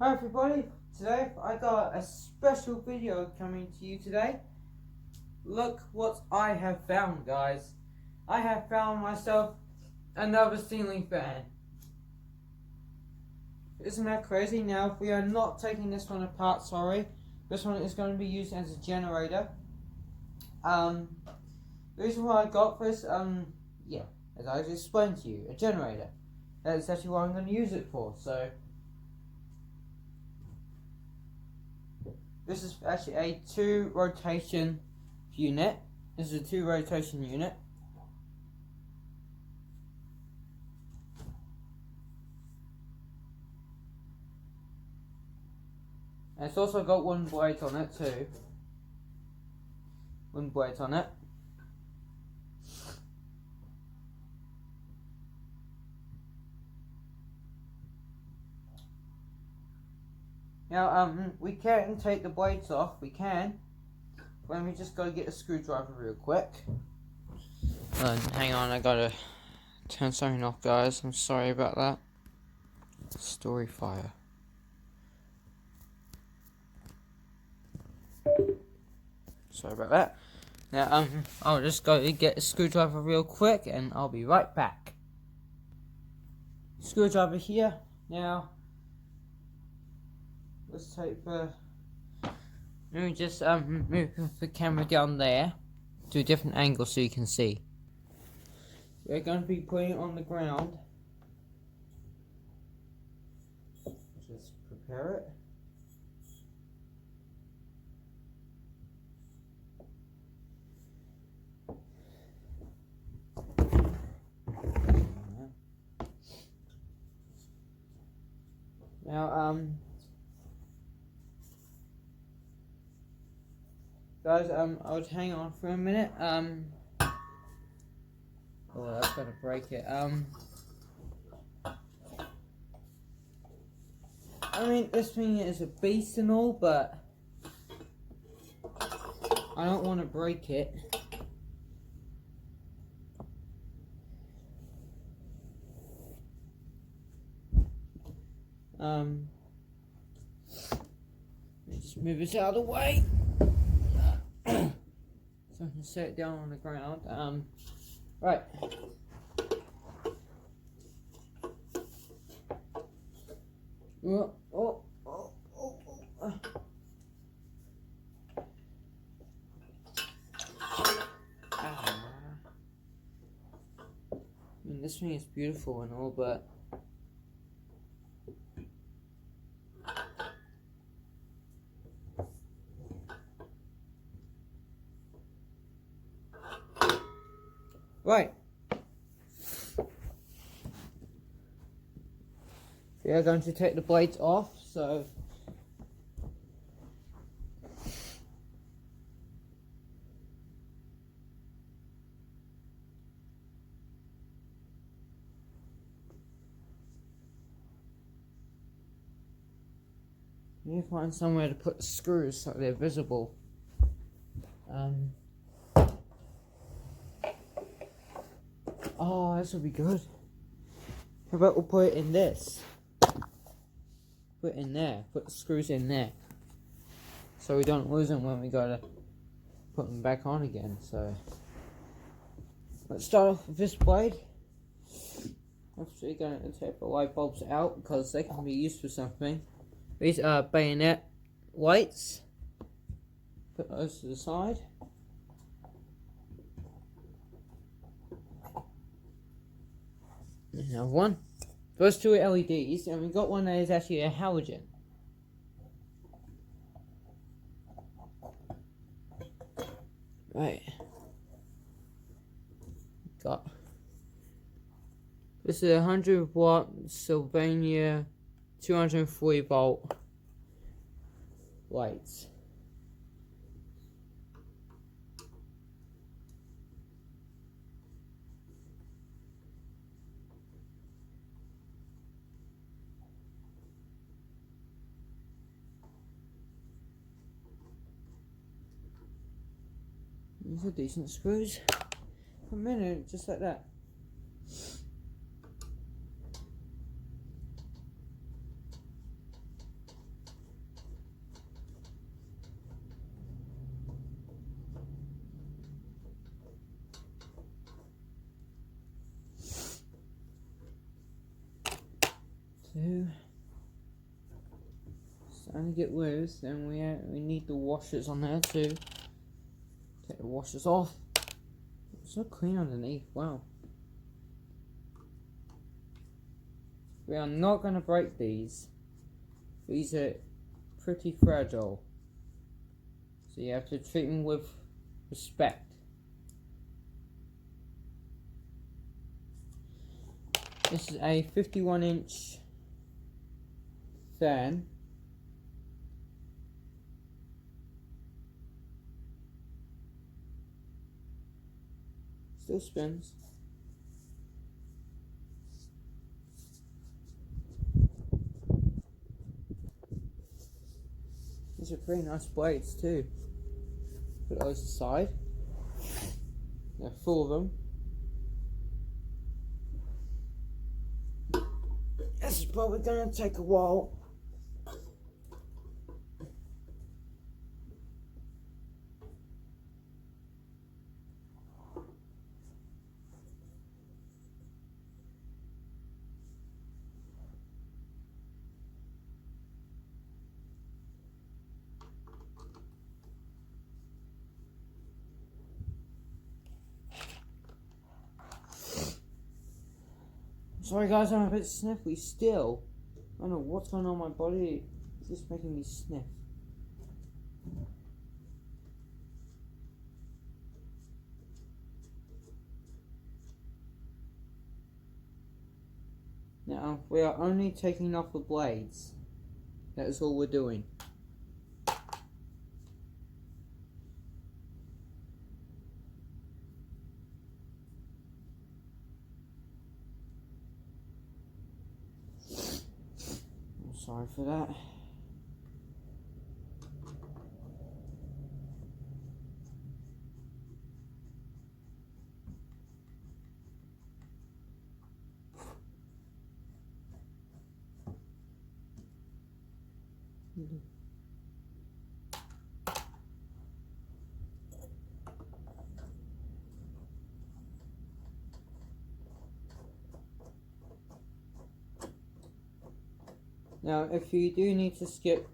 Hi everybody, today I got a special video coming to you today. Look what I have found, guys. I have found myself another ceiling fan. Isn't that crazy? Now we are not taking this one apart, sorry. This one is going to be used as a generator. The reason why I got this, yeah, as I just explained to you, a generator. That is actually what I'm going to use it for, so. This is actually a 2-rotation unit. This is a 2-rotation unit. And it's also got one blade on it too. One blade on it. Now, we can take the blades off. We can. Let me just go get a screwdriver real quick. Hang on, I gotta turn something off, guys. I'm sorry about that. Story fire. Sorry about that. Now, I'll just go get a screwdriver real quick, and I'll be right back. Screwdriver here. Now, let's take the. Let me just move the camera down there to a different angle so you can see. We're going to be putting it on the ground. Just prepare it. Now, guys, I would hang on for a minute. Oh, that's gonna break it. I mean, this thing is a beast and all, but I don't want to break it. Just move this out of the way. So I can set it down on the ground. Right. Oh. I mean, this thing is beautiful and all, but right. We are going to take the blades off, so we need to find somewhere to put the screws so they're visible. Oh, this will be good. How about we'll put it in this? Put it in there. Put the screws in there. So we don't lose them when we gotta put them back on again. So let's start off with this blade. Obviously gonna take the light bulbs out because they can be used for something. These are bayonet lights. Put those to the side. Now one. Those two are LEDs, and we've got one that is actually a halogen. Right. Got. This is a 100-watt Sylvania 240-volt lights. These are decent screws. For a minute, just like that. So starting to get loose, and we need the washers on there too. Take the washers off. It's so clean underneath, wow. We are not going to break these. These are pretty fragile. So you have to treat them with respect. This is a 51-inch fan. Still spins. These are pretty nice blades too. Put those aside. There are 4 of them. This is probably going to take a while. Sorry guys, I'm a bit sniffly still. I don't know what's going on in my body. It's just making me sniff. Now, we are only taking off the blades. That is all we're doing. Sorry for that. Now, if you do need to skip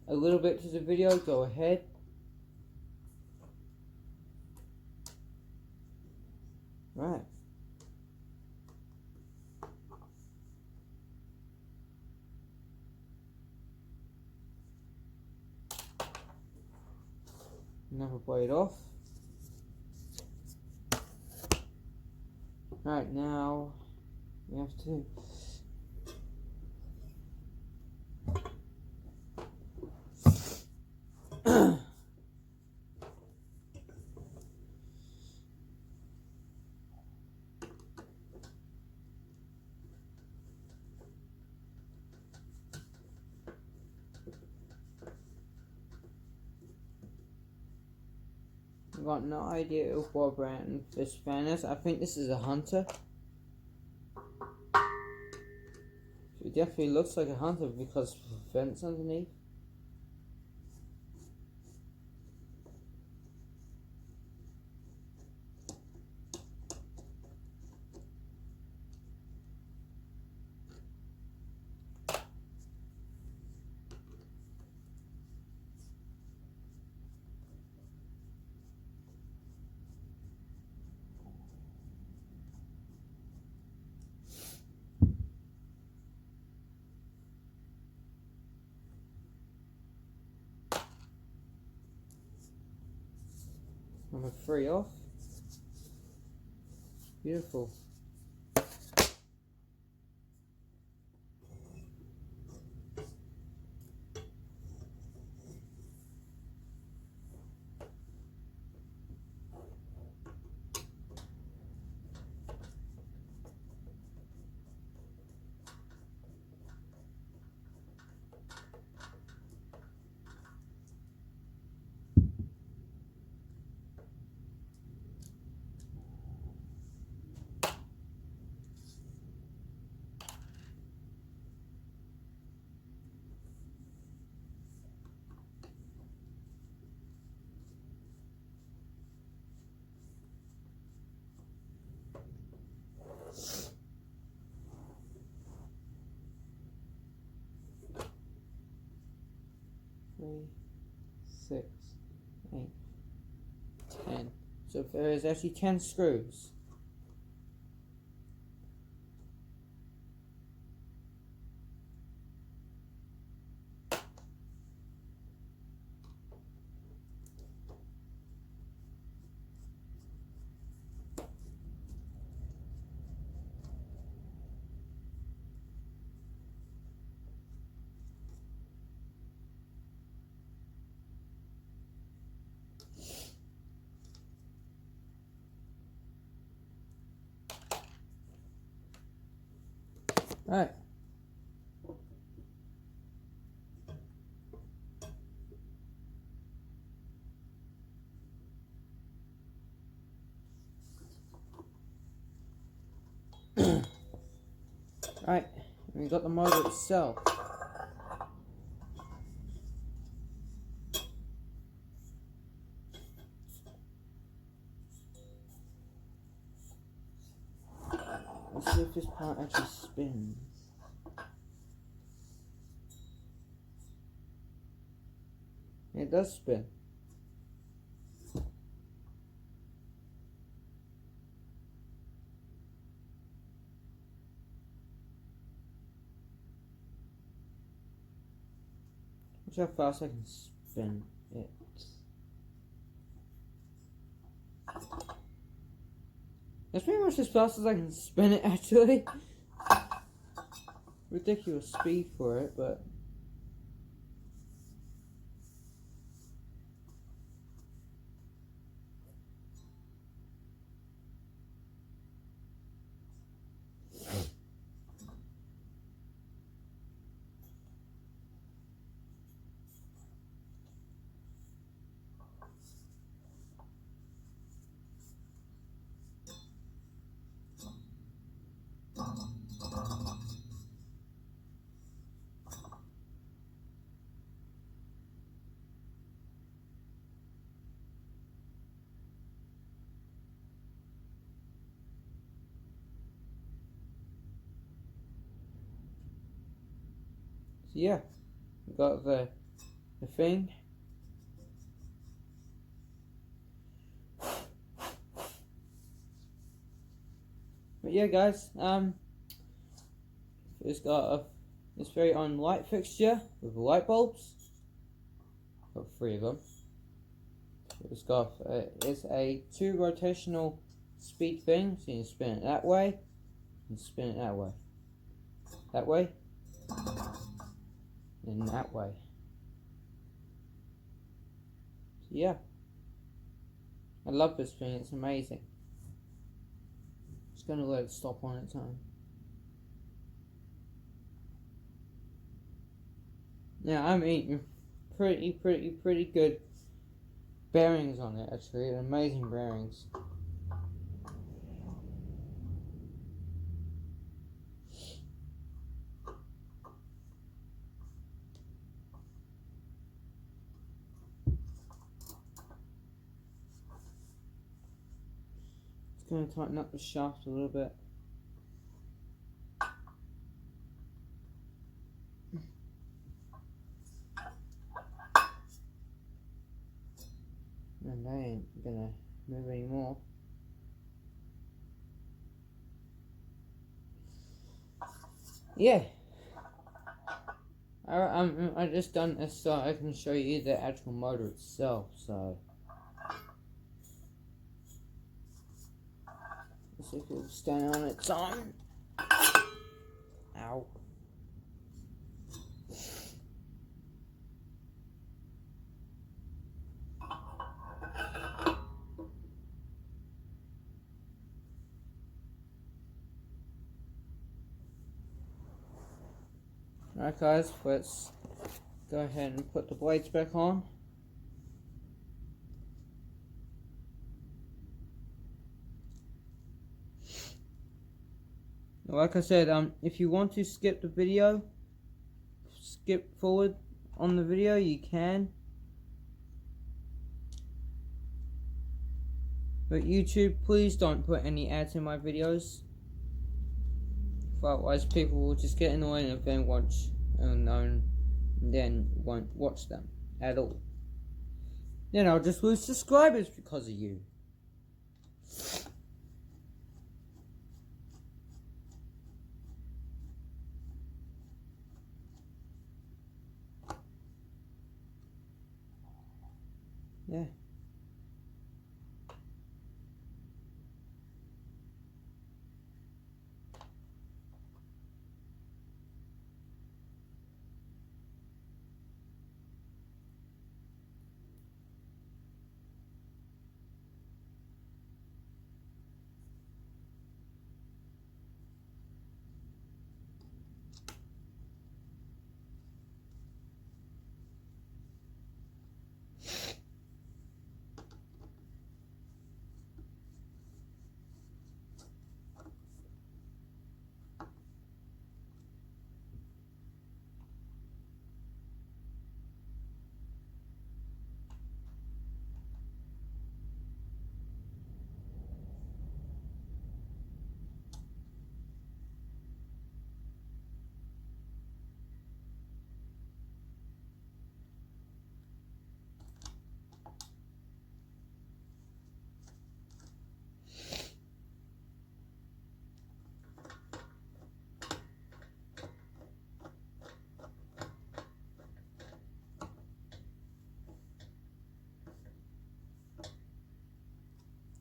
a little bit to the video, go ahead. Right. Another blade off. Right, now we have to I've got no idea what brand this fan is. I think this is a Hunter. It definitely looks like a Hunter because of the vents underneath. Number 3 off. Beautiful. there is actually 10 screws. Alright. Right, we got the motor itself. Let's see if this part actually spins. It does spin. Watch how fast I can spin it. That's pretty much as fast as I can spin it, actually. Ridiculous speed for it, but... So yeah, we got the thing. But yeah, guys, it's got this very on light fixture with light bulbs. Got 3 of them. It's got it's a 2 rotational speed thing, so you can spin it that way and spin it that way, and that way. So yeah, I love this thing. It's amazing. Just gonna let it stop on its own. Now I'm eating pretty good bearings on it, actually. Amazing bearings. It's going to tighten up the shaft a little bit. And I ain't gonna move anymore. Yeah. I just done this so I can show you the actual motor itself. So let's see if it'll stand on its own. Ow. Alright guys, let's go ahead and put the blades back on. Like I said, if you want to skip the video, skip forward on the video, you can. But YouTube, please don't put any ads in my videos. Otherwise people will just get annoyed and then won't watch them at all. Then I'll just lose subscribers because of you. Yeah.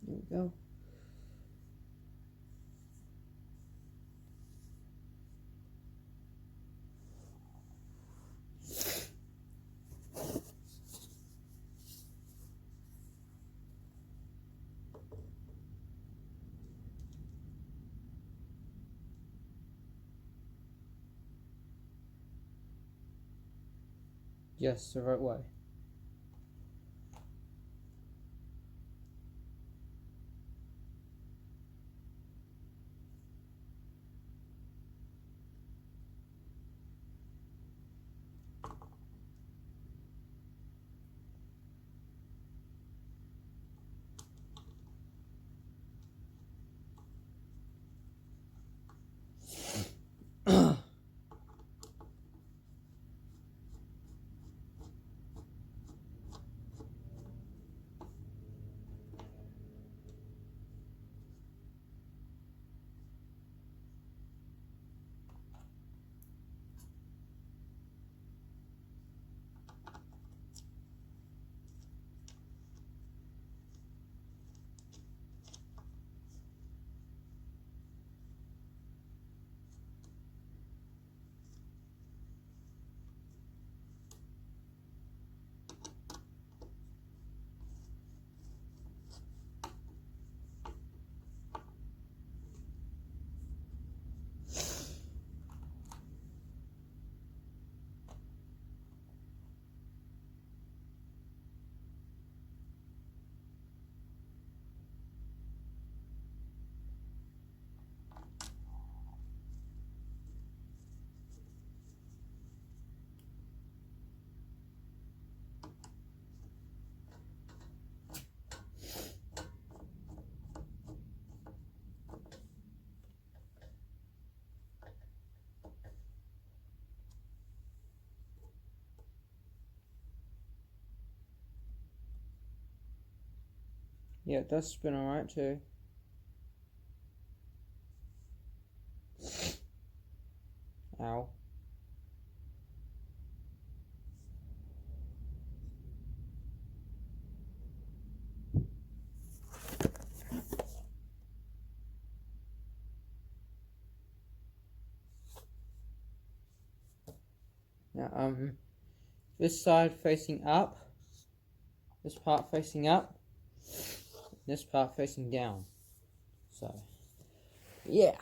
There we go. Yes, the right way. Yeah, it does spin alright too. Ow. Now, this side facing up, this part facing up, this part facing down. So, yeah.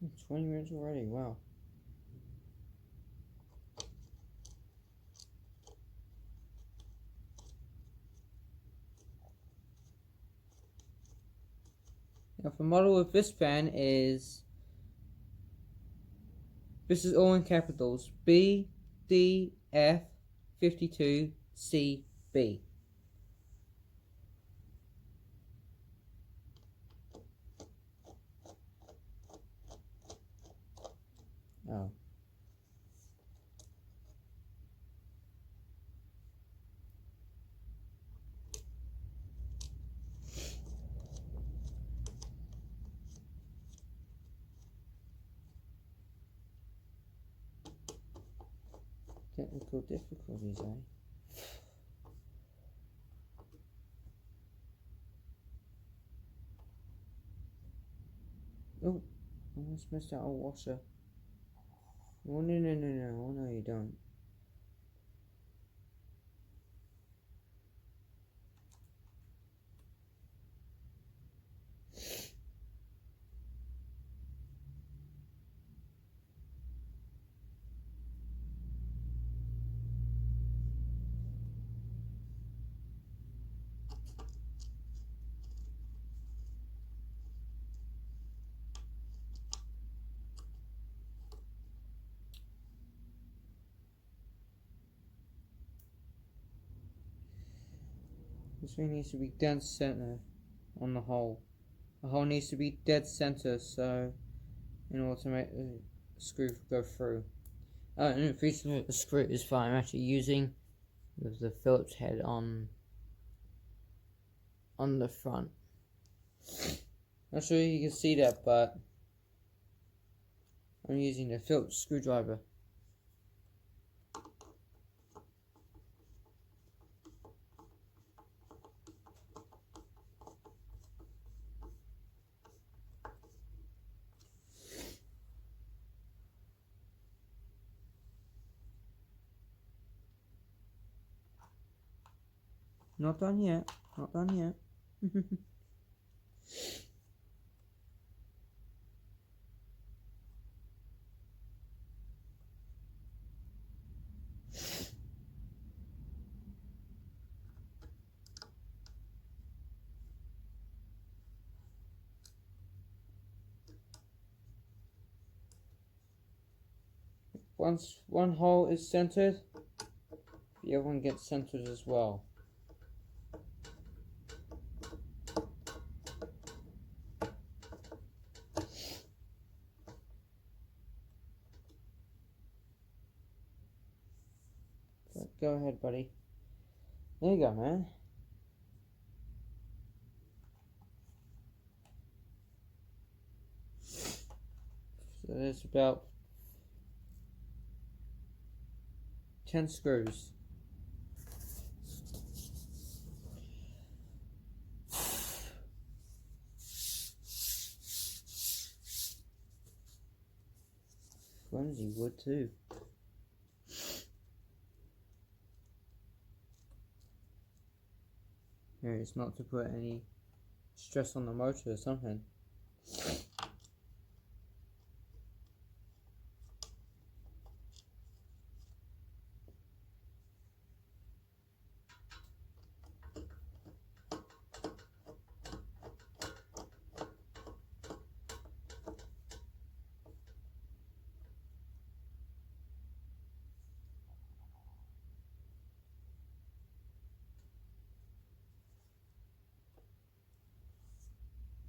It's 20 minutes already, wow. Now, the model of this fan is, this is all in capitals, BDF52CB. Oh. Technical difficulties, eh? Oh, I almost missed out a washer. Oh, no, no, no, no. Oh, no, you don't. This one needs to be dead center on the hole. The hole needs to be dead center, so in order to make the screw go through. And the reason the screw is fine. I'm actually using with the Phillips head on the front. Not sure you can see that, but I'm using the Phillips screwdriver. Not done yet. Not done yet. Once one hole is centered, the other one gets centered as well. But go ahead, buddy. There you go, man. So there's about 10 screws. Flimsy wood too. Here, it's not to put any stress on the motor or something.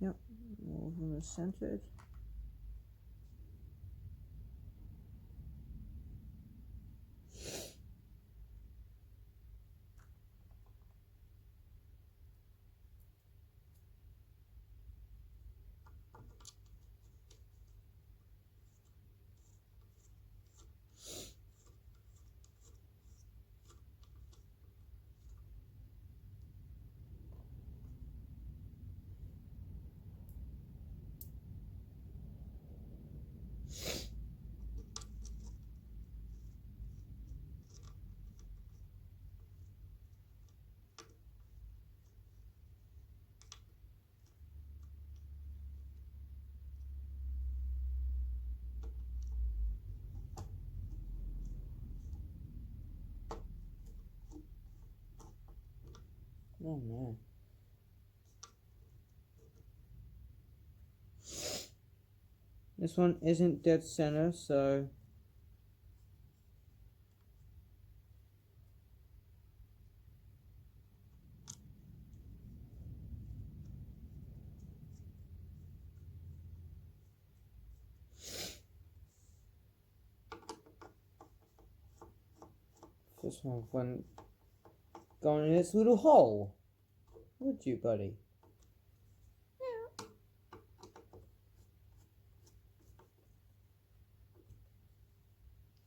Yep, all of them are centered. Oh man. This one isn't dead center, so Just one going in its little hole. Would you, buddy? Yeah.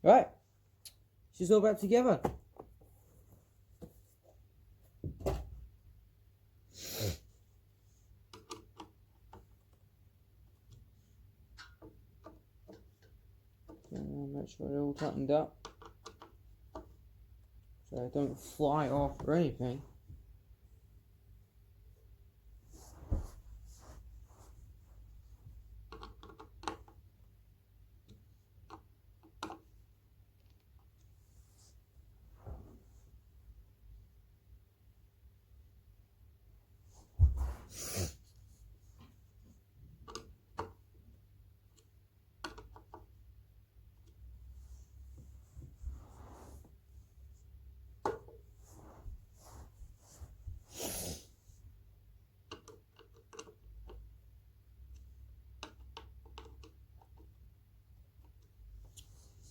Right. She's all back together. Make sure they're all tightened up so they don't fly off or anything.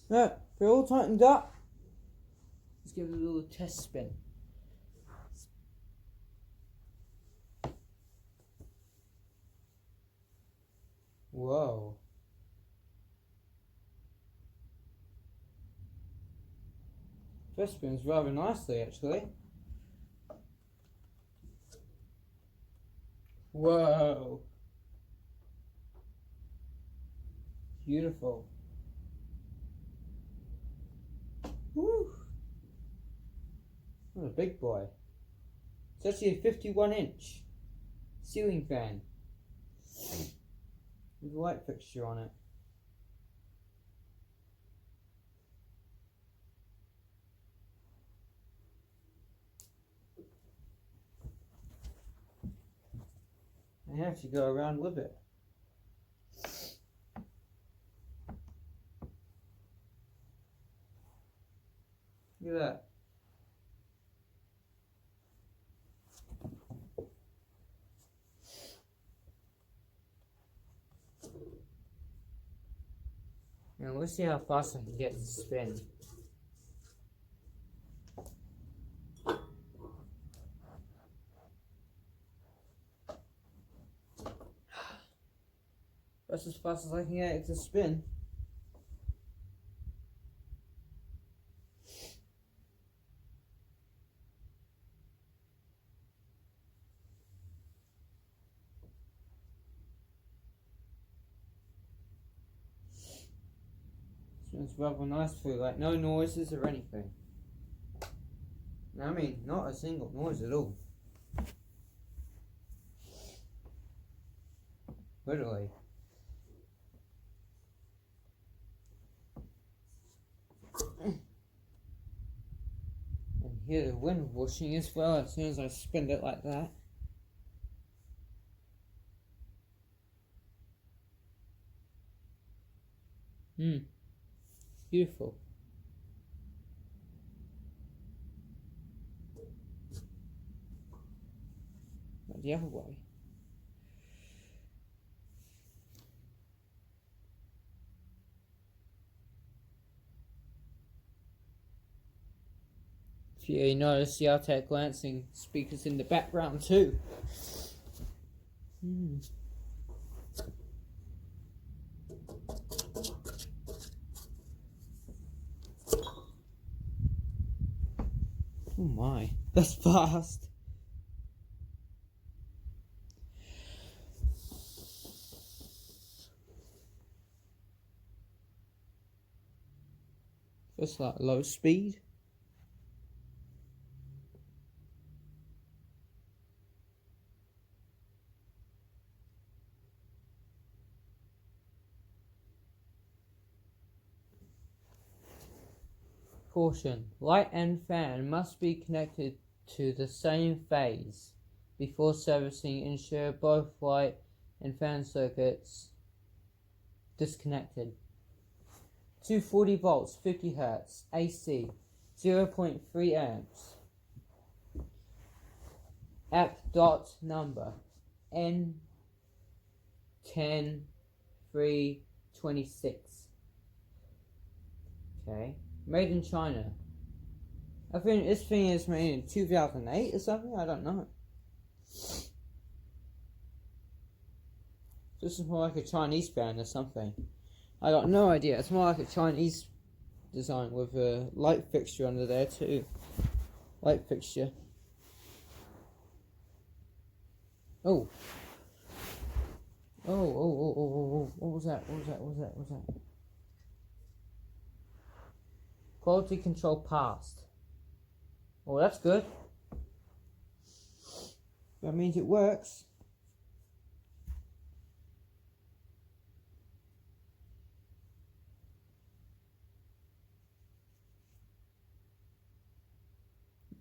Right, they're all tightened up. Let's give it a little test spin. Whoa. First spins rather nicely, actually. Whoa. Beautiful. Woo. What a big boy. It's actually a 51-inch ceiling fan with a light fixture on it. I have to go around with it. Look at that. Now let's see how fast I can get it to spin. That's as fast as I can get it to spin. It's rather nicely, like no noises or anything. I mean, not a single noise at all. Literally. And hear the wind whooshing as well as soon as I spin it like that. Beautiful. But the other way. If you notice the Altec lansing speakers in the background too. Oh my, that's fast. Just like low speed. Caution, light and fan must be connected to the same phase. Before servicing, ensure both light and fan circuits disconnected. 240 volts, 50 Hz, AC, 0.3 amps. App dot number N10326. Okay. Made in China. I think this thing is made in 2008 or something. I don't know. This is more like a Chinese brand or something. I got no idea. It's more like a Chinese design with a light fixture under there too. Light fixture. Oh. Oh. What was that? What was that? Quality control passed. Oh, that's good. That means it works.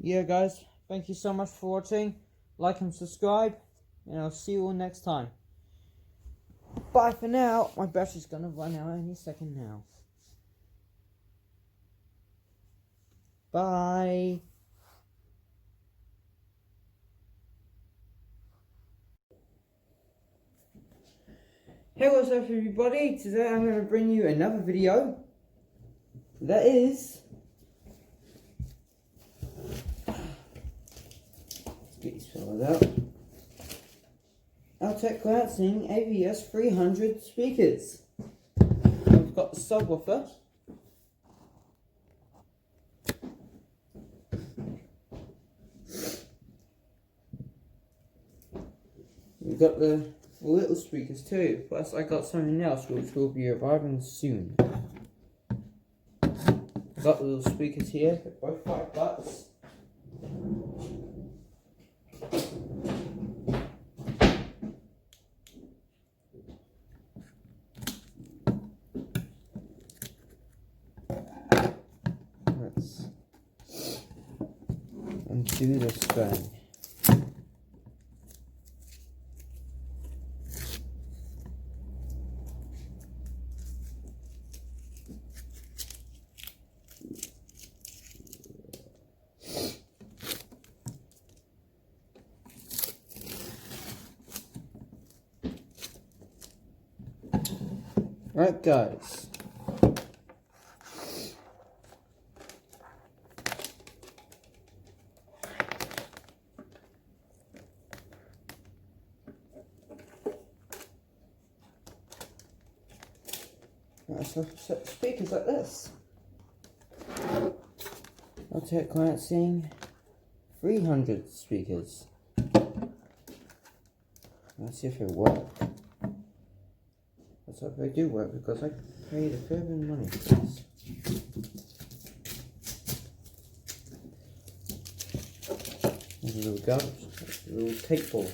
Yeah, guys, thank you so much for watching. Like and subscribe, and I'll see you all next time. Bye for now. My battery's gonna run out any second now. Bye. Hey, what's up everybody? Today I'm going to bring you another video. That is... Let's get these fellas out. Altec lansing AVS 300 speakers. I've got the subwoofer. We've got the little speakers too, plus I got something else which will be arriving soon. I've got the little speakers here, they're both $5. Let's undo this thing. Right, guys. So set speakers like this. Altec lansing 300 speakers. Let's see if they work. Let's hope they do work because I paid a fair bit of money for this. There's a little garbage, a little tape ball.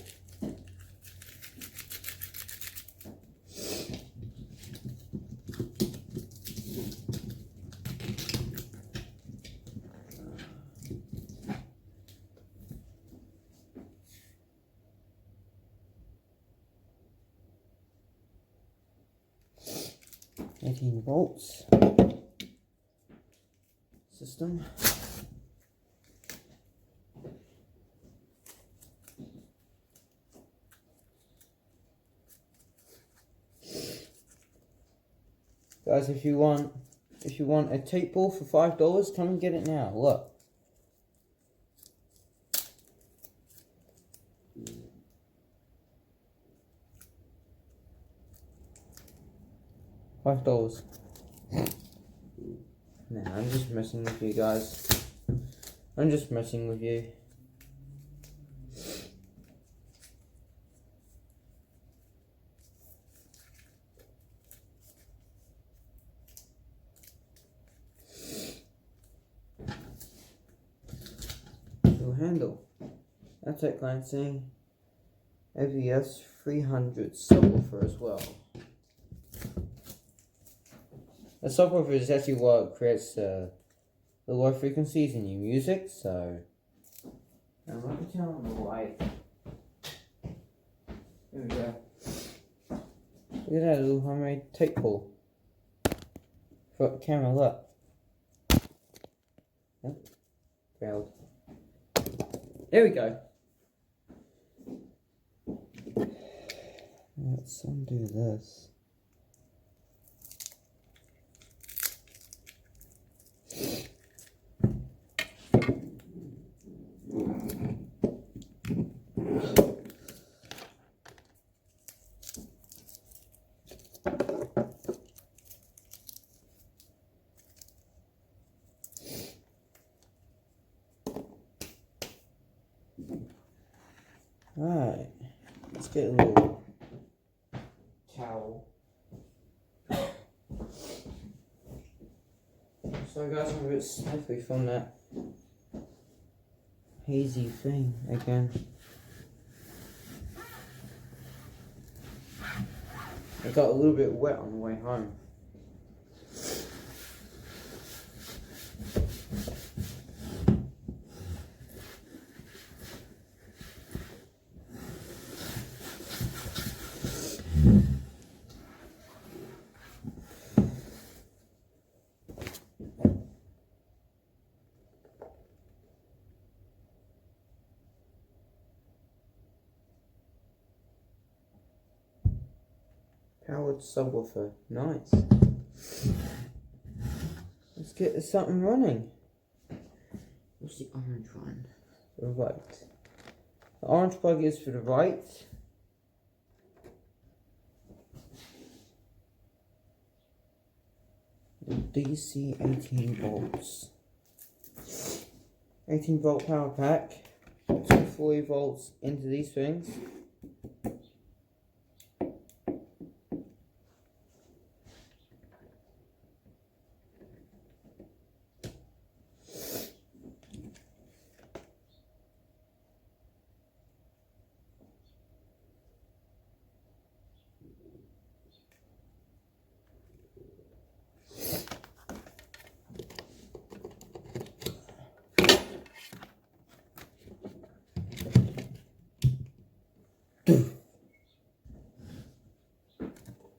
Volts system. Guys, if you want a tape ball for $5, come and get it now. Look. $5. Nah, I'm just messing with you guys. I'm just messing with you. Little handle. Altec lansing AVS 300 subwoofer as well. The subwoofer is actually what creates the low frequencies in your music, so I'm going to turn on the light. There we go. Look at that little homemade tape pull. Got the camera, look. Yep. Failed. There we go. Let's undo this. Let's get a little towel. So guys, I'm a bit sniffly from that hazy thing again. I got a little bit wet on the way home. Powered subwoofer, nice. Let's get something running. What's the orange one? The right. The orange plug is for the right. DC 18 volts. 18 volt power pack. 240 volts into these things.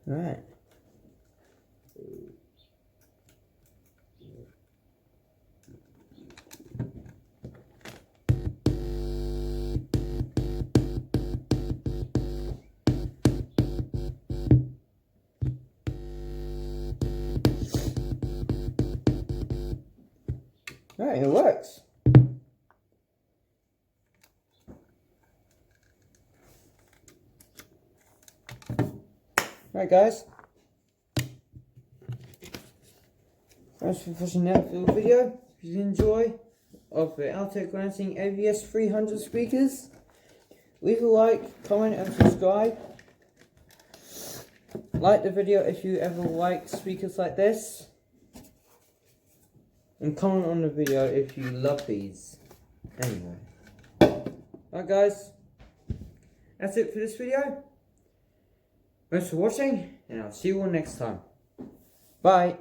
Right. Right, it works. Right, guys. Thanks for watching that little video. If you enjoy of the Altec Lansing AVS 300 speakers, leave a like, comment and subscribe. Like the video if you ever like speakers like this. And comment on the video if you love these. Anyway. Alright guys. That's it for this video. Thanks for watching, and I'll see you all next time. Bye.